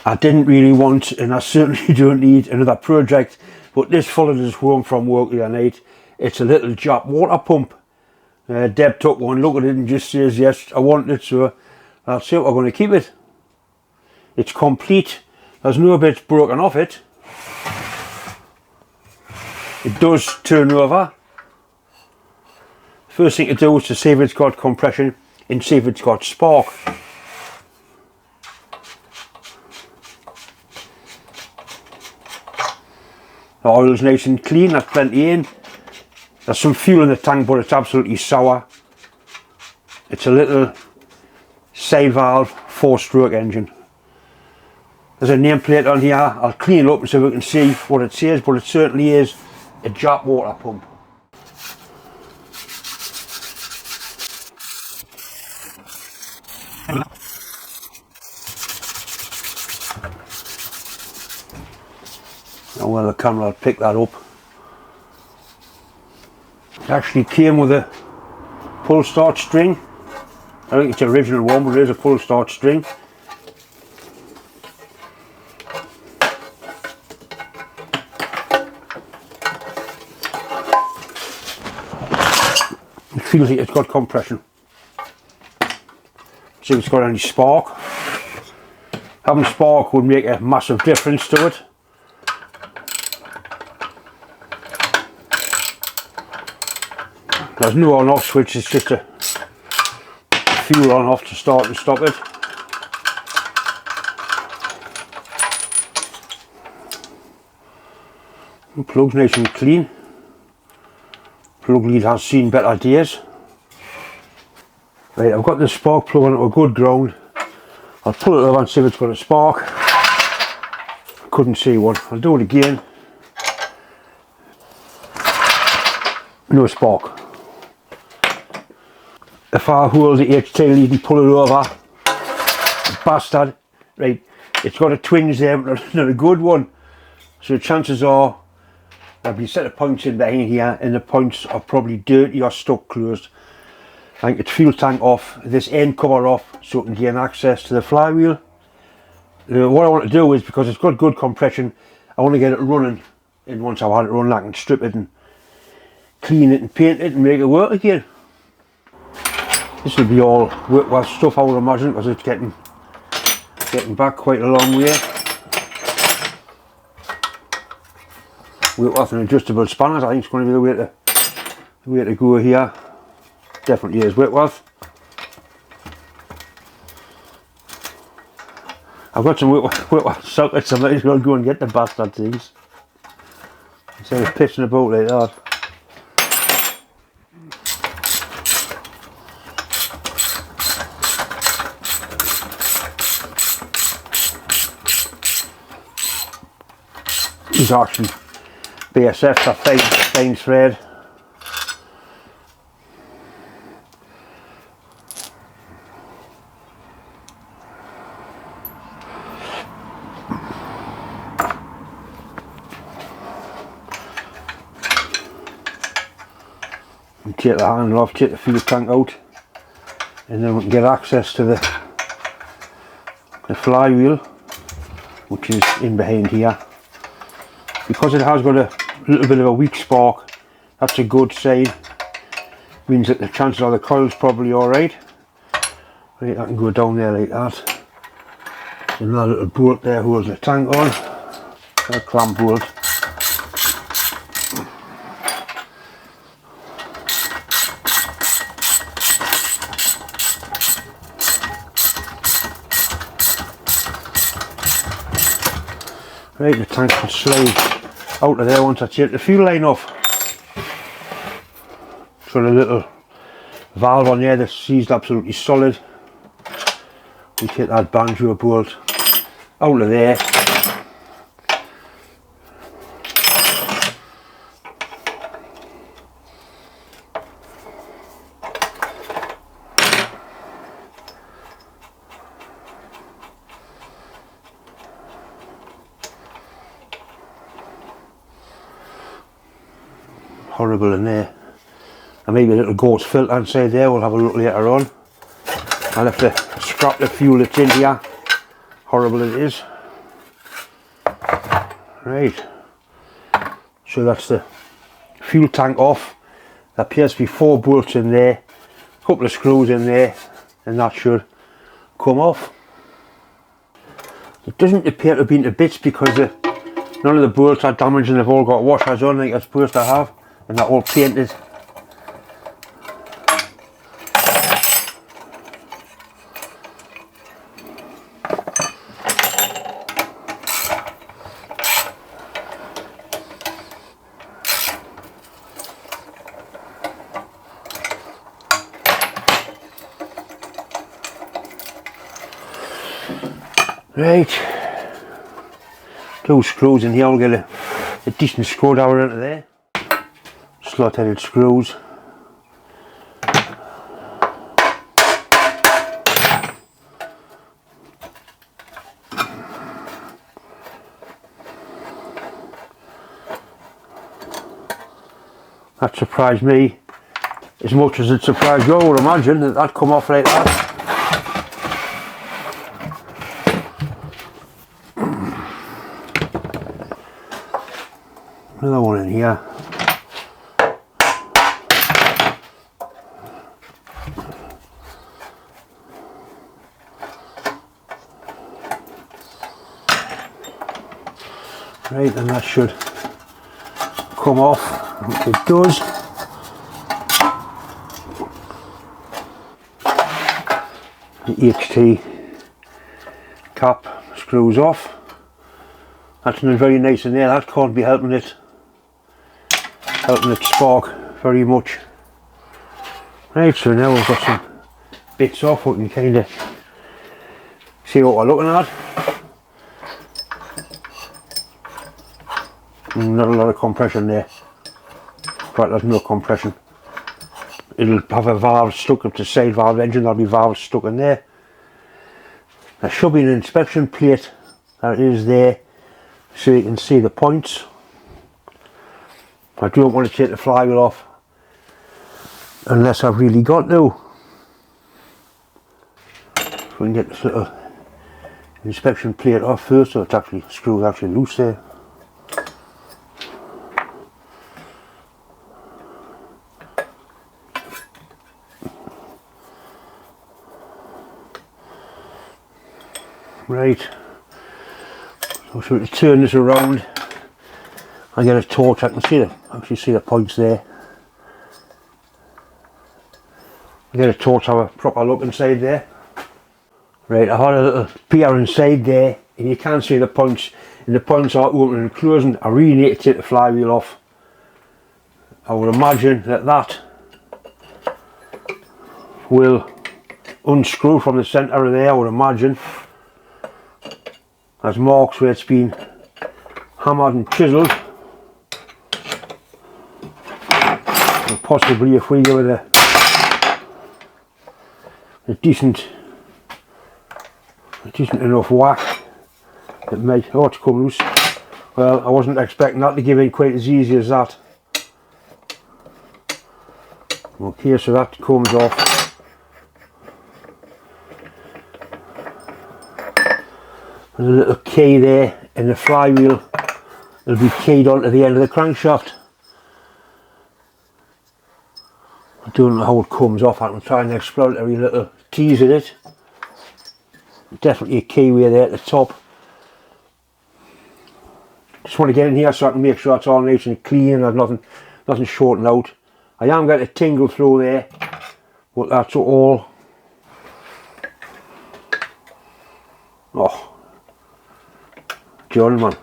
I didn't really want, and I certainly don't need another project, but this followed us home from work the other night. It's a little J.A.P water pump. Deb took one, looked at it and just says, yes, I want it, so I'll see what we're going to keep it. It's complete. There's no bits broken off it. It does turn over. First thing to do is to see if it's got compression and see if it's got spark. The oil's nice and clean, that's plenty in. There's some fuel in the tank, but it's absolutely sour. It's a little side valve 4-stroke engine. There's a nameplate on here. I'll clean it up so we can see what it says, but it certainly is a J.A.P water pump. Now, well, the camera will pick that up. It actually came with a pull start string. I think it's the original one, but it is a pull start string. It feels like it's got compression. See if it's got any spark. Having spark would make a massive difference to it. There's no on off switch, it's just a fuel on off to start and stop it. The plug's nice and clean. Plug lead has seen better days. Right, I've got the spark plug on it a good ground. I'll pull it over and see if it's got a spark. Couldn't see one. I'll do it again. No spark. If I hold the HT lead and pull it over, bastard, right, it's got a twinge there, but not a good one. So chances are there'll be a set of points in behind here, and the points are probably dirty or stuck closed. I think it's fuel tank off, this end cover off, so it can gain access to the flywheel. What I want to do is, because it's got good compression, I want to get it running, and once I've had it running I can strip it and clean it and paint it and make it work again. This will be all worthwhile stuff, I would imagine, because it's getting back quite a long way. Whitworth and adjustable spanners, I think it's going to be the way to go here. Definitely is Whitworth. I've got some Whitworth sockets, I might as well go and get the bastard things instead of pissing about like that. These are actually BSFs, are fine thread. And take the handle off, take the fuel tank out, and then we can get access to the flywheel, which is in behind here. Because it has got a little bit of a weak spark, that's a good sign. Means that the chances are the coil's probably alright. Right, I can go down there like that. There's another little bolt there holds the tank on. A clamp bolt. Right, the tank can slide out of there once I take the fuel line off. It's got a little valve on there that's seized absolutely solid. We take that banjo bolt out of there. Horrible in there. And maybe a little ghost filter inside there, we'll have a look later on. I'll have to scrap the fuel that's in here. Horrible it is. Right, so that's the fuel tank off. There appears to be 4 bolts in there, a couple of screws in there, and that should come off. It doesn't appear to have been to bits because none of the bolts are damaged and they've all got washers on like they're supposed to have, and they're all painted. Right, 2 screws in here. I'll get a decent screwdriver into there. Slot-headed screws. That surprised me as much as it surprised you, I would imagine, that that'd come off like that. Another one in here. Right, and that should come off. It does. The HT cap screws off. That's not very nice in there. That can't be helping it spark very much. Right, so now we've got some bits off. We can kind of see what we're looking at. Not a lot of compression there. But there's no compression. It'll have a valve stuck up to the side valve engine. There'll be valves stuck in there. There should be an inspection plate that is there so you can see the points. I don't want to take the flywheel off unless I've really got to. So we can get this little inspection plate off first, so it's actually screws actually loose there. Right, so to turn this around, I get a torch. I can actually see the points there. I get a torch, have a proper look inside there. Right, I had a little peer inside there, and you can see the points, and the points are opening and closing. I really need to take the flywheel off. I would imagine that will unscrew from the centre of there, I would imagine. There's marks where it's been hammered and chiselled. And possibly if we give it a decent enough whack, it might, oh, to come loose. Well, I wasn't expecting that to give in quite as easy as that. Okay, so that comes off. There's a little key there, and the flywheel will be keyed onto the end of the crankshaft. I don't know how it comes off. I can try and explore every little tease in it. Definitely a keyway there at the top. Just want to get in here so I can make sure it's all nice and clean and there's nothing shorting out. I am getting a tingle through there, but that's all. Oh. John, man,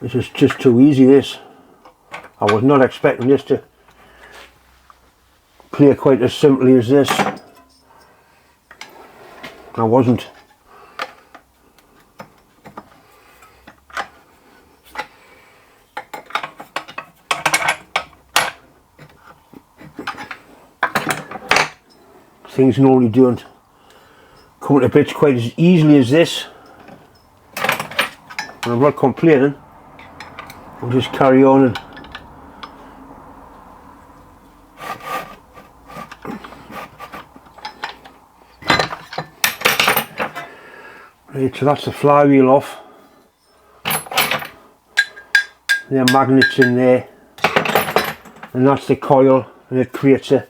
this is just too easy, this. I was not expecting this to play quite as simply as this. I wasn't. Things normally don't come to bits quite as easily as this. And I'm not complaining, I'll just carry on and right, so that's the flywheel off. there are magnets in there, and that's the coil, and it creates a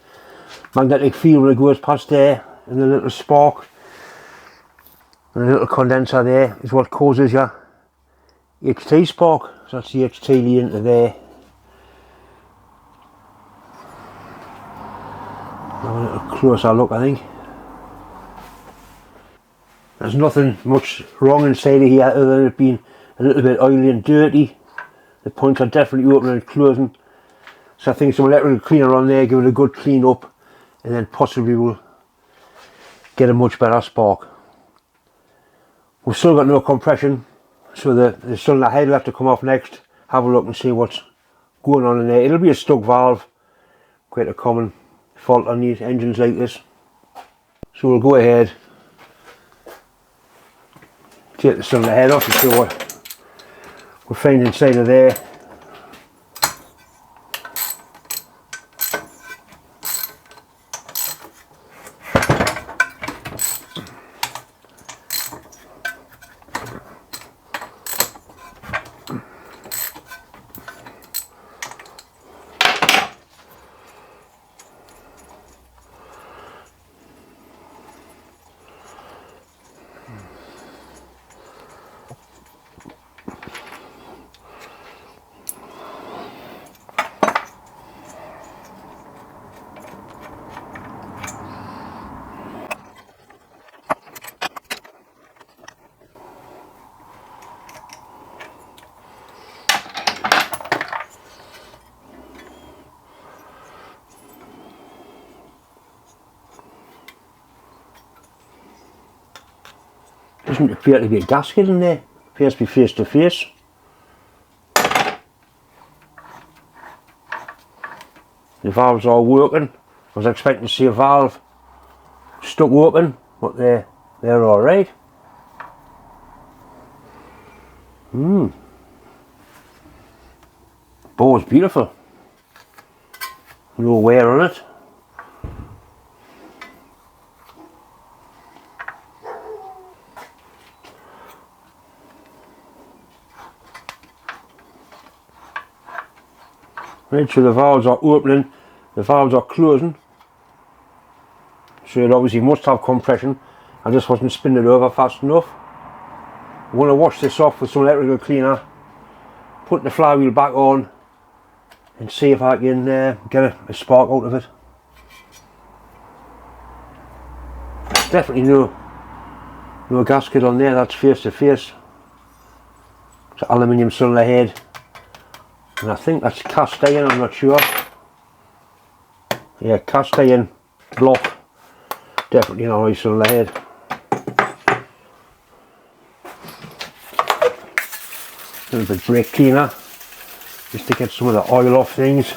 magnetic field when it goes past there, and the little spark and the little condenser there is what causes your HT spark. So that's the HT lead into there. Have a little closer look, I think. There's nothing much wrong inside of here other than it being a little bit oily and dirty. The points are definitely opening and closing. So I think some electrical cleaner on there, give it a good clean up, and then possibly we'll get a much better spark. We've still got no compression, so the cylinder head will have to come off next, have a look and see what's going on in there. It'll be a stuck valve, quite a common fault on these engines like this. So we'll go ahead, take the cylinder head off and see what we'll find inside of there. Doesn't appear to be a gasket in there, appears to be face to face. The valves are working. I was expecting to see a valve stuck open, but they're alright. Bore's beautiful. No wear on it. Right, so the valves are opening, the valves are closing, so it obviously must have compression. I just wasn't spinning it over fast enough. I'm going to wash this off with some electrical cleaner, put the flywheel back on and see if I can get a spark out of it. Definitely no gasket on there, that's face to face. It's an aluminium cylinder head. And I think that's cast iron, I'm not sure. Yeah, cast iron block. Definitely not nice cylinder head. A little bit of brake cleaner, just to get some of the oil off things.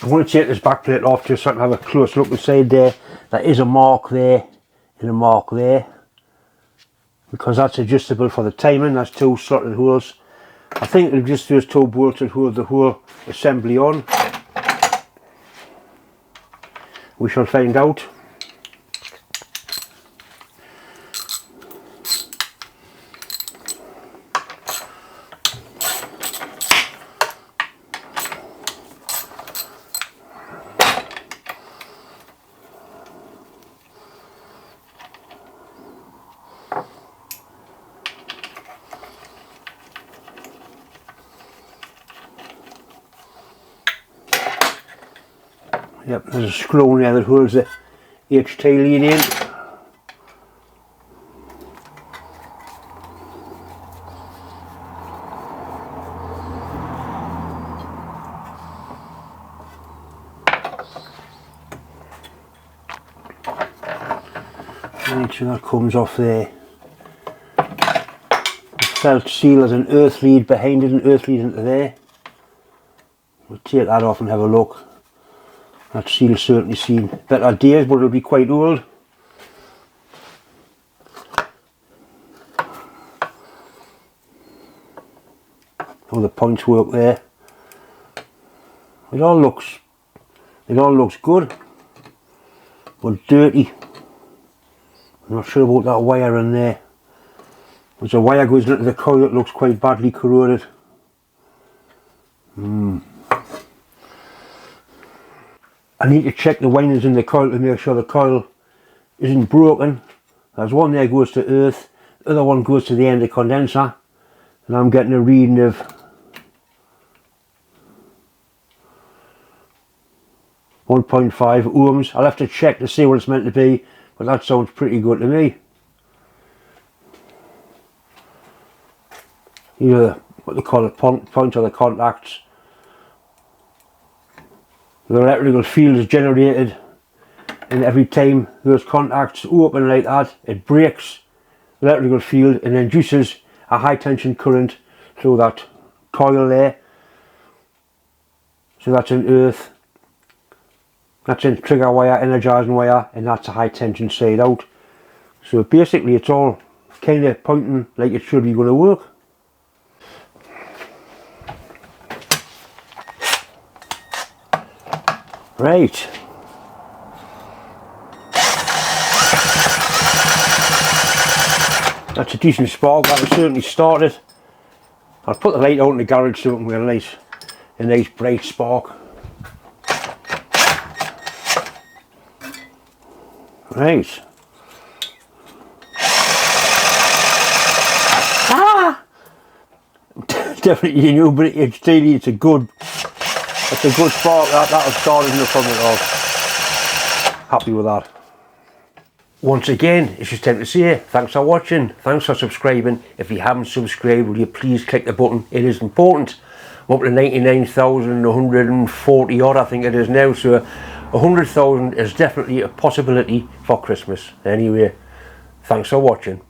I'm going to take this back plate off just so I can have a close look inside there. There is a mark there and a mark there, because that's adjustable for the timing. That's two slotted holes. I think it'll just those two bolts that hold the whole assembly on. We shall find out. Yep, there's a screw in there that holds the HT lead in. Make sure that comes off there. The felt seal has an earth lead behind it, an earth lead into there. We'll take that off and have a look. That seal's certainly seen better days, but it'll be quite old. All the points work there. It all looks good, but dirty. I'm not sure about that wire in there. There's a wire goes into the coil that looks quite badly corroded. I need to check the windings in the coil to make sure the coil isn't broken. There's one there goes to earth, the other one goes to the end of the condenser, and I'm getting a reading of 1.5 ohms. I'll have to check to see what it's meant to be, but that sounds pretty good to me. Either what they call it, point or the contacts. The electrical field is generated, and every time those contacts open like that, it breaks the electrical field and induces a high tension current through that coil there. So that's in earth, that's in trigger wire, energizing wire, and that's a high tension side out. So basically it's all kind of pointing like it should be going to work. Right. That's a decent spark, that will certainly start it. I'll put the light out in the garage so it can get a nice bright spark. Right. Definitely new, but it's steady, it's a good spark, that'll start it, no problem at all. Happy with that. Once again, it's just time to say thanks for watching, thanks for subscribing. If you haven't subscribed, will you please click the button, it is important. I'm up to 99,140 odd I think it is now, so 100,000 is definitely a possibility for Christmas. Anyway, thanks for watching.